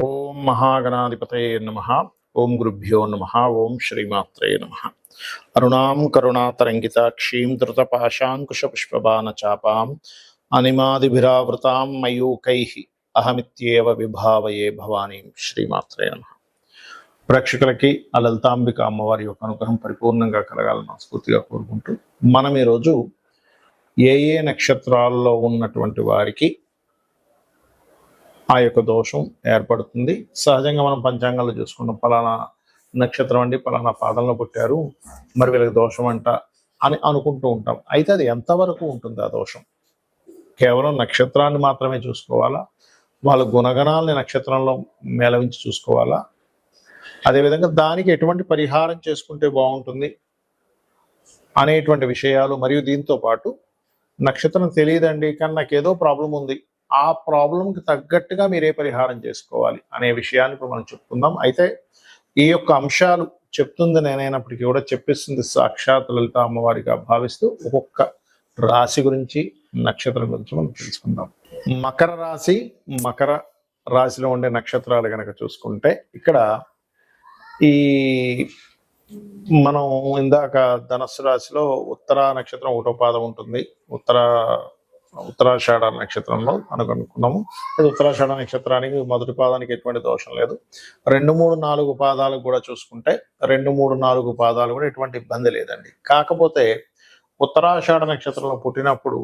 ఓం మహాగణాధిపతయే నమః. ఓం గురుభ్యో నమః. ఓం శ్రీమాత్రే నమః. అరుణాం కరుణాతరంగితాక్షీం ధృతపాశాంకుశపుష్పబాణచాపాం అనిమాదిభిరావృతాం మయూకైః అహమిత్యేవ విభావయే భవానీం. శ్రీమాత్రే నమః. ప్రేక్షకులకి ఆ లలితాంబిక అమ్మవారి యొక్క అనుగ్రహం పరిపూర్ణంగా కలగాలని మనస్ఫూర్తిగా కోరుకుంటూ మనం ఈరోజు ఏ ఏ నక్షత్రాల్లో ఉన్నటువంటి వారికి ఆ యొక్క దోషం ఏర్పడుతుంది. సహజంగా మనం పంచాంగాలు చూసుకుంటాం, పలానా నక్షత్రం అండి పలానా పాదంలో పుట్టారు, మరి వీళ్ళకి దోషం అంట అని అనుకుంటూ ఉంటాం. అయితే అది ఎంతవరకు ఉంటుంది ఆ దోషం? కేవలం నక్షత్రాన్ని మాత్రమే చూసుకోవాలా? వాళ్ళ గుణగణాలని నక్షత్రంలో మేళవించి చూసుకోవాలా? అదేవిధంగా దానికి ఎటువంటి పరిహారం చేసుకుంటే బాగుంటుంది అనేటువంటి విషయాలు, మరియు దీంతో పాటు నక్షత్రం తెలియదండి కానీ నాకు ఏదో ప్రాబ్లం ఉంది, ఆ ప్రాబ్లంకి తగ్గట్టుగా మీరే పరిహారం చేసుకోవాలి అనే విషయాన్ని ఇప్పుడు మనం చెప్పుకుందాం. అయితే ఈ యొక్క అంశాలు చెప్తుంది నేనైనప్పటికీ కూడా చెప్పిస్తుంది సాక్షాత్ లలిత అమ్మవారిగా భావిస్తూ ఒక్కొక్క రాశి గురించి, నక్షత్రం గురించి మనం తెలుసుకుందాం. మకర రాశి, మకర రాశిలో ఉండే నక్షత్రాలు కనుక చూసుకుంటే ఇక్కడ ఈ మనం ఇందాక ధనస్సు రాశిలో ఉత్తర నక్షత్రం ఒకటో పాదం ఉంటుంది, ఉత్తరాషాఢ నక్షత్రంలో అనుకున్నాము. అది ఉత్తరాషాఢ నక్షత్రానికి మొదటి పాదానికి ఎటువంటి దోషం లేదు. 2, 3, 4 పాదాలకు కూడా చూసుకుంటే 2, 3, 4 పాదాలు కూడా ఎటువంటి ఇబ్బంది లేదండి. కాకపోతే ఉత్తరాషాఢ నక్షత్రంలో పుట్టినప్పుడు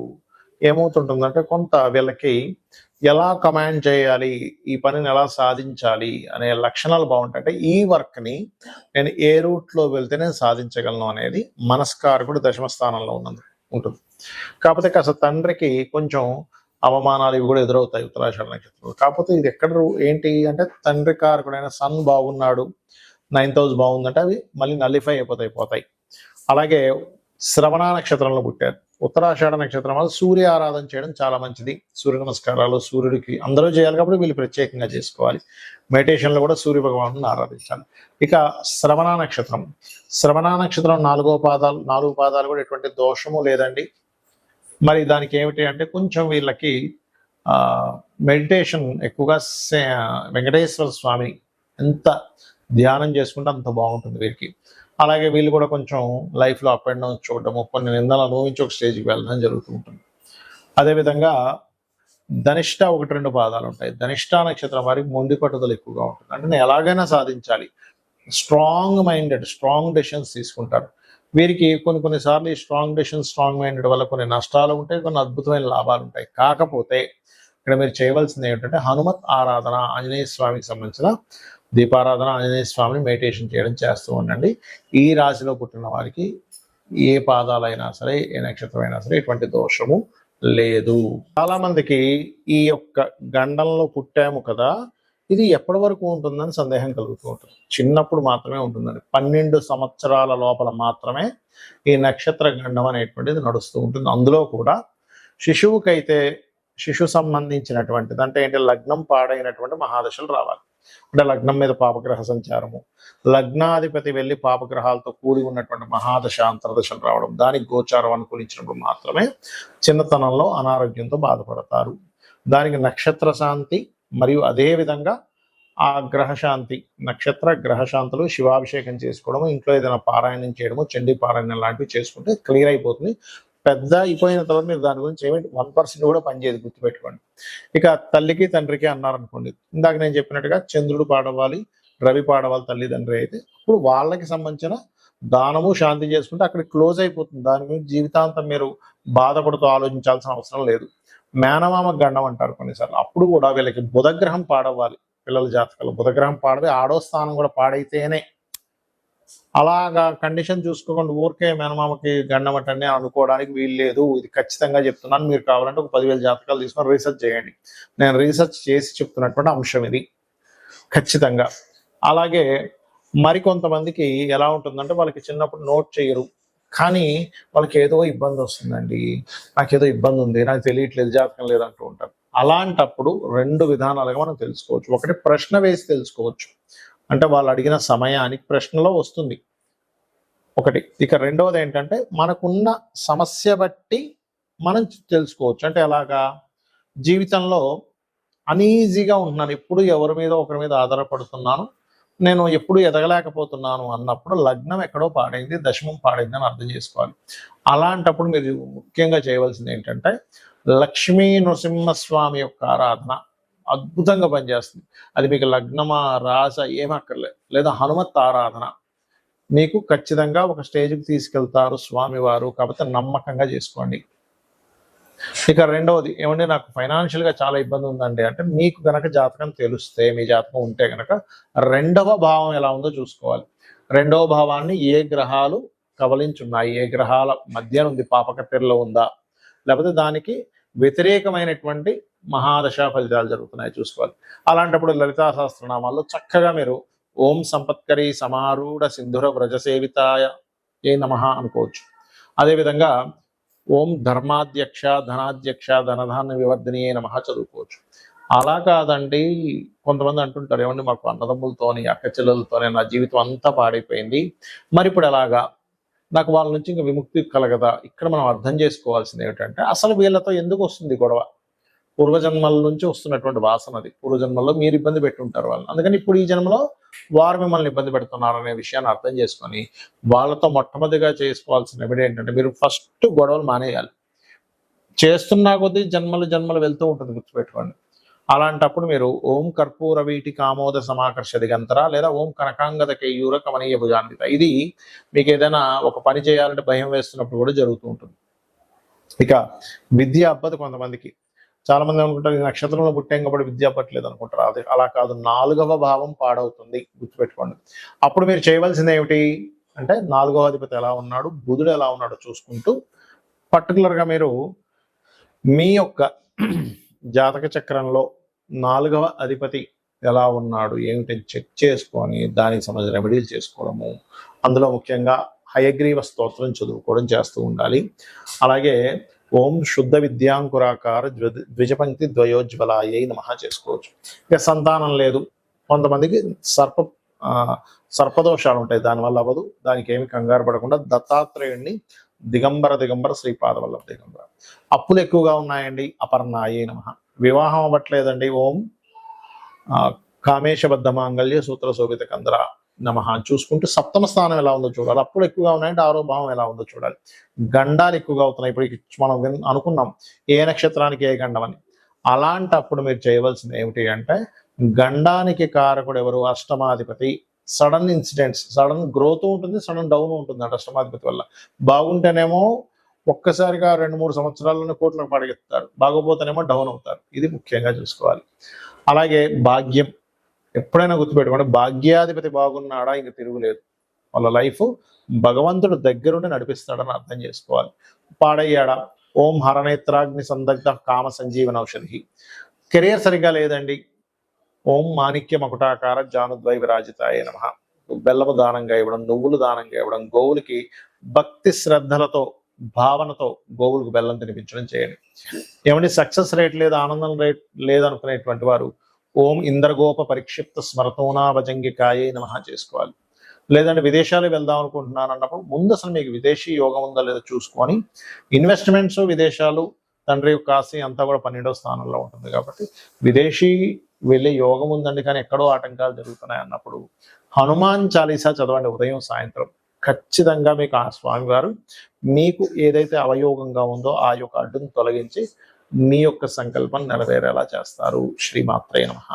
ఏమవుతుంటుందంటే కొంత వీళ్ళకి ఎలా కమాండ్ చేయాలి, ఈ పనిని ఎలా సాధించాలి అనే లక్షణాలు బాగుంటాయి. అంటే ఈ వర్క్ని నేను ఏ రూట్లో వెళ్తే నేను సాధించగలను అనేది మనస్కారకుడు దశమ స్థానంలో ఉంటుంది. కాకపోతే కాస్త తండ్రికి కొంచెం అవమానాలు ఇవి కూడా ఎదురవుతాయి ఉత్తరాషాఢ నక్షత్రంలో. కాకపోతే ఇది ఎక్కడ ఏంటి అంటే తండ్రి కారకుడైన సన్ బాగున్నాడు, 9th హౌస్ బాగుందంటే అవి మళ్ళీ నల్లిఫై అయిపోతాయి. అలాగే శ్రవణ నక్షత్రంలో పుట్టారు. ఉత్తరాషాఢ నక్షత్రం వల్ల సూర్య ఆరాధన చేయడం చాలా మంచిది. సూర్య నమస్కారాలు సూర్యుడికి అందరూ చేయాలి కాబట్టి వీళ్ళు ప్రత్యేకంగా చేసుకోవాలి. మెడిటేషన్లో కూడా సూర్య భగవాను ఆరాధించాలి. ఇక శ్రవణ నక్షత్రం 4 పాదాలు కూడా ఎటువంటి దోషము లేదండి. మరి దానికి ఏమిటి అంటే కొంచెం వీళ్ళకి మెడిటేషన్ ఎక్కువగా వెంకటేశ్వర స్వామి ఎంత ధ్యానం చేసుకుంటే అంత బాగుంటుంది వీరికి. అలాగే వీళ్ళు కూడా కొంచెం లైఫ్లో అప్ అండ్ డౌన్స్ చూడటము, కొన్ని నిందలు అనుభవించి ఒక స్టేజ్కి వెళ్ళడం జరుగుతూ ఉంటుంది. అదేవిధంగా ధనిష్ట 1, 2 పాదాలు ఉంటాయి. ధనిష్ట నక్షత్రం వారికి మొండి పట్టుదల ఎక్కువగా ఉంటుంది. అంటే నేను ఎలాగైనా సాధించాలి, స్ట్రాంగ్ డెసిషన్స్ తీసుకుంటారు. వీరికి కొన్నిసార్లు ఈ స్ట్రాంగ్ మైండెడ్ వల్ల కొన్ని నష్టాలు ఉంటాయి, కొన్ని అద్భుతమైన లాభాలు ఉంటాయి. కాకపోతే ఇక్కడ మీరు చేయవలసింది ఏంటంటే హనుమత్ ఆరాధన, ఆంజనేయ స్వామికి సంబంధించిన దీపారాధన, ఆంజనేయ స్వామిని మెడిటేషన్ చేయడం చేస్తూ ఉండండి. ఈ రాశిలో పుట్టిన వారికి ఏ పాదాలైనా సరే, ఏ నక్షత్రం అయినా సరే ఎటువంటి దోషము లేదు. చాలా మందికి ఈ యొక్క గండంలో పుట్టాము కదా, ఇది ఎప్పటి వరకు ఉంటుందని సందేహం కలుగుతూ ఉంటుంది. చిన్నప్పుడు మాత్రమే ఉంటుందండి. 12 సంవత్సరాల లోపల మాత్రమే ఈ నక్షత్ర గండం అనేటువంటిది నడుస్తూ ఉంటుంది. అందులో కూడా శిశువుకైతే శిశు సంబంధించినటువంటిది అంటే ఏంటి, లగ్నం పాడైనటువంటి మహాదశలు రావాలి. అంటే లగ్నం మీద పాపగ్రహ సంచారము, లగ్నాధిపతి వెళ్ళి పాపగ్రహాలతో కూడి ఉన్నటువంటి మహాదశ అంతర్దశలు రావడం, దానికి గోచారం అనుకూలించినప్పుడు మాత్రమే చిన్నతనంలో అనారోగ్యంతో బాధపడతారు. దానికి నక్షత్ర శాంతి మరియు అదే విధంగా ఆ గ్రహశాంతి, నక్షత్ర గ్రహశాంతులు, శివాభిషేకం చేసుకోవడము, ఇంట్లో ఏదైనా పారాయణం చేయడము, చండీ పారాయణం లాంటివి చేసుకుంటే క్లియర్ అయిపోతుంది. పెద్ద అయిపోయిన తర్వాత మీరు దాని గురించి ఏమిటి 1% కూడా పనిచేయదు, గుర్తుపెట్టుకోండి. ఇక తల్లికి తండ్రికి అన్నారనుకోండి, ఇందాక నేను చెప్పినట్టుగా చంద్రుడు పాడవాలి, రవి పాడవాలి తల్లిదండ్రి అయితే, ఇప్పుడు వాళ్ళకి సంబంధించిన దానము శాంతి చేసుకుంటే అక్కడ క్లోజ్ అయిపోతుంది. దాని గురించి జీవితాంతం మీరు బాధపడుతూ ఆలోచించాల్సిన అవసరం లేదు. మేనమామ గండం అంటారు కొన్నిసార్లు, అప్పుడు కూడా వీళ్ళకి బుధగ్రహం పాడవాలి. పిల్లల జాతకాలు బుధగ్రహం పాడవి, ఆడో స్థానం కూడా పాడైతేనే. అలాగా కండిషన్ చూసుకోకుండా ఊరికే మేనమామకి గండం అంటనే అనుకోవడానికి వీలు లేదు. ఇది ఖచ్చితంగా చెప్తున్నాను. మీరు కావాలంటే ఒక 10,000 జాతకాలు తీసుకొని రీసెర్చ్ చేయండి. నేను రీసెర్చ్ చేసి చెప్తున్నటువంటి అంశం ఇది ఖచ్చితంగా. అలాగే మరికొంతమందికి ఎలా ఉంటుందంటే వాళ్ళకి చిన్నప్పుడు నోట్ చేయరు, కానీ వాళ్ళకి ఏదో ఇబ్బంది వస్తుందండి, నాకేదో ఇబ్బంది ఉంది, నాకు తెలియట్లేదు, జాతకం లేదంటూ ఉంటారు. అలాంటప్పుడు 2 విధానాలుగా మనం తెలుసుకోవచ్చు. ఒకటి ప్రశ్న వేసి తెలుసుకోవచ్చు, అంటే వాళ్ళు అడిగిన సమయానికి ప్రశ్నలో వస్తుంది ఒకటి. ఇక రెండవది ఏంటంటే మనకున్న సమస్య బట్టి మనం తెలుసుకోవచ్చు. అంటే ఎలాగా, జీవితంలో అనీజీగా ఉంటున్నాను, ఎప్పుడు ఎవరి మీద ఒకరి మీద ఆధారపడుతున్నాను, నేను ఎప్పుడు ఎదగలేకపోతున్నాను అన్నప్పుడు లగ్నం ఎక్కడో పాడైంది, దశమం పాడైంది అని అర్థం చేసుకోవాలి. అలాంటప్పుడు మీరు ముఖ్యంగా చేయవలసింది ఏంటంటే లక్ష్మీ నృసింహస్వామి యొక్క ఆరాధన అద్భుతంగా పనిచేస్తుంది. అది మీకు లగ్నమా రాస ఏమక్కర్లేదు, లేదా హనుమత్ ఆరాధన మీకు ఖచ్చితంగా ఒక స్టేజ్కి తీసుకెళ్తారు స్వామివారు. కాబట్టి నమ్మకంగా చేసుకోండి. ఇక రెండవది ఏమంటే నాకు ఫైనాన్షియల్గా చాలా ఇబ్బంది ఉందండి అంటే, మీకు గనక జాతకం తెలిస్తే, మీ జాతకం ఉంటే గనక రెండవ భావం ఎలా ఉందో చూసుకోవాలి. రెండవ భావాన్ని ఏ గ్రహాలు కవలించున్నాయి, ఏ గ్రహాల మధ్య ఉంది, పాపకట్టెల్లో ఉందా, లేకపోతే దానికి వ్యతిరేకమైనటువంటి మహాదశా ఫలితాలు జరుగుతున్నాయి చూసుకోవాలి. అలాంటప్పుడు లలితా సహస్రనామాల్లో చక్కగా మీరు ఓం సంపత్కరి సమారూఢ సింధుర వ్రజసేవితాయ ఏ నమః అనుకోవచ్చు. అదేవిధంగా ఓం ధర్మాధ్యక్ష ధనాధ్యక్ష ధనధాన్య వివర్ధనీయే నమః చదువుకోవచ్చు. అలా కాదండి, కొంతమంది అంటుంటారు ఏమండి మాకు అన్నదమ్ములతోని అక్క చెల్లెలతోనే నా జీవితం అంతా పాడైపోయింది, మరి ఇప్పుడు ఎలాగా, నాకు వాళ్ళ నుంచి ఇంకా విముక్తి కలగదా. ఇక్కడ మనం అర్థం చేసుకోవాల్సింది ఏమిటంటే అసలు వీళ్ళతో ఎందుకు వస్తుంది గొడవ, పూర్వజన్మల నుంచి వస్తున్నటువంటి వాసన అది. పూర్వజన్మల్లో మీరు ఇబ్బంది పెట్టి ఉంటారు వాళ్ళని, అందుకని ఇప్పుడు ఈ జన్మలో వారు మిమ్మల్ని ఇబ్బంది పెడుతున్నారు అనే విషయాన్ని అర్థం చేసుకొని వాళ్ళతో మొట్టమొదటిగా చేసుకోవాల్సిన రెమెడీ ఏంటంటే మీరు ఫస్ట్ గొడవలు మానేయాలి. చేస్తున్నా కొద్దీ జన్మలు వెళ్తూ ఉంటుంది, గుర్తుపెట్టుకోండి. అలాంటప్పుడు మీరు ఓం కర్పూర వీటి కామోద సమాకర్ష దిగంతర లేదా ఓం కనకాంగద కేయూర కమనీయ భుజాన్విత, ఇది మీకు ఏదైనా ఒక పని చేయాలంటే భయం వేస్తున్నప్పుడు కూడా జరుగుతూ ఉంటుంది. ఇక విద్య అబ్బదు కొంతమందికి, చాలా మంది అనుకుంటారు ఈ నక్షత్రంలో పుట్టాం కాబట్టి విద్య అవ్వట్లేదు అనుకుంటారు. అది అలా కాదు, 4వ భావం పాడవుతుంది, గుర్తుపెట్టుకోండి. అప్పుడు మీరు చేయవలసింది ఏమిటి అంటే 4వ అధిపతి ఎలా ఉన్నాడు, బుధుడు ఎలా ఉన్నాడో చూసుకుంటూ పర్టికులర్గా మీరు మీ యొక్క జాతక చక్రంలో 4వ అధిపతి ఎలా ఉన్నాడు ఏమిటి చెక్ చేసుకొని దానికి సంబంధించిన రెమెడీలు చేసుకోవడము, అందులో ముఖ్యంగా హయగ్రీవ స్తోత్రం చదువుకోవడం చేస్తూ ఉండాలి. అలాగే ఓం శుద్ధ విద్యాంకురాకార ద్విజపంక్తి ద్వయోజ్వలాయ నమః చేసుకోవచ్చు. ఇక సంతానం లేదు, కొంతమందికి సర్పదోషాలు ఉంటాయి, దానివల్ల అవ్వదు, దానికి ఏమి కంగారు పడకుండా దత్తాత్రేయుడిని దిగంబర శ్రీపాదవల్లభ దిగంబర. అప్పులు ఎక్కువగా ఉన్నాయండి, అపర్ణాయే నమః. వివాహం అవ్వట్లేదండి, ఓం కామేశబద్ధ మాంగళ్య సూత్ర శోభిత కందర నమః చూసుకుంటూ సప్తమ స్థానం ఎలా ఉందో చూడాలి. అప్పులు ఎక్కువగా ఉన్నాయంటే 6వ భావం ఎలా ఉందో చూడాలి. గండాలు ఎక్కువగా అవుతున్నాయి, ఇప్పుడు మనం అనుకున్నాం ఏ నక్షత్రానికి ఏ గండం అని. అలాంటప్పుడు మీరు చేయవలసింది ఏమిటి అంటే గండానికి కారకుడు ఎవరు, అష్టమాధిపతి. సడన్ ఇన్సిడెంట్స్, సడన్ గ్రోత్ ఉంటుంది, సడన్ డౌన్ ఉంటుంది అంటే అష్టమాధిపతి వల్ల. బాగుంటేనేమో ఒక్కసారిగా 2-3 సంవత్సరాల్లోనే కోట్లకు పడగెత్తారు, బాగోపోతేనేమో డౌన్ అవుతారు. ఇది ముఖ్యంగా చూసుకోవాలి. అలాగే భాగ్యం, ఎప్పుడైనా గుర్తుపెట్టుకోండి, భాగ్యాధిపతి బాగున్నాడా ఇంక తిరుగులేదు, వాళ్ళ లైఫ్ భగవంతుడు దగ్గరుండి నడిపిస్తాడని అర్థం చేసుకోవాలి. పాడయ్యాడా, ఓం హరనేత్రాగ్ని సందగ్ధ కామ సంజీవన ఔషధి. కెరియర్ సరిగ్గా లేదండి, ఓం మాణిక్య మకుటాకార జానుద్వై విరాజితాయ నమః. బెల్లము దానంగా ఇవ్వడం, నువ్వులు దానంగా ఇవ్వడం, గోవులకి భక్తి శ్రద్ధలతో భావనతో గోవులకు బెల్లం తినిపించడం చేయండి. ఏమంటే సక్సెస్ రేట్ లేదు, ఆనందం రేట్ లేదనుకునేటువంటి వారు ఓం ఇంద్రగోప పరిక్షిప్త స్మరతోనాభజంగికాయే నమః చేసుకోవాలి. లేదంటే విదేశాలు వెళ్దాం అనుకుంటున్నాను అన్నప్పుడు ముందు అసలు మీకు విదేశీ యోగం ఉందా లేదో చూసుకొని, ఇన్వెస్ట్మెంట్స్ విదేశాలు, తండ్రి యొక్క ఆస్తి అంతా కూడా 12వ స్థానంలో ఉంటుంది కాబట్టి విదేశీ వెళ్ళే యోగం ఉందండి కానీ ఎక్కడో ఆటంకాలు జరుగుతున్నాయి అన్నప్పుడు హనుమాన్ చాలీసా చదవండి ఉదయం సాయంత్రం. ఖచ్చితంగా మీకు ఆ స్వామివారు మీకు ఏదైతే అవయోగంగా ఉందో ఆ యొక్క అడ్డును తొలగించి మీ యొక్క సంకల్పం నెరవేరేలా చేస్తారు. శ్రీమాత్రే నమః.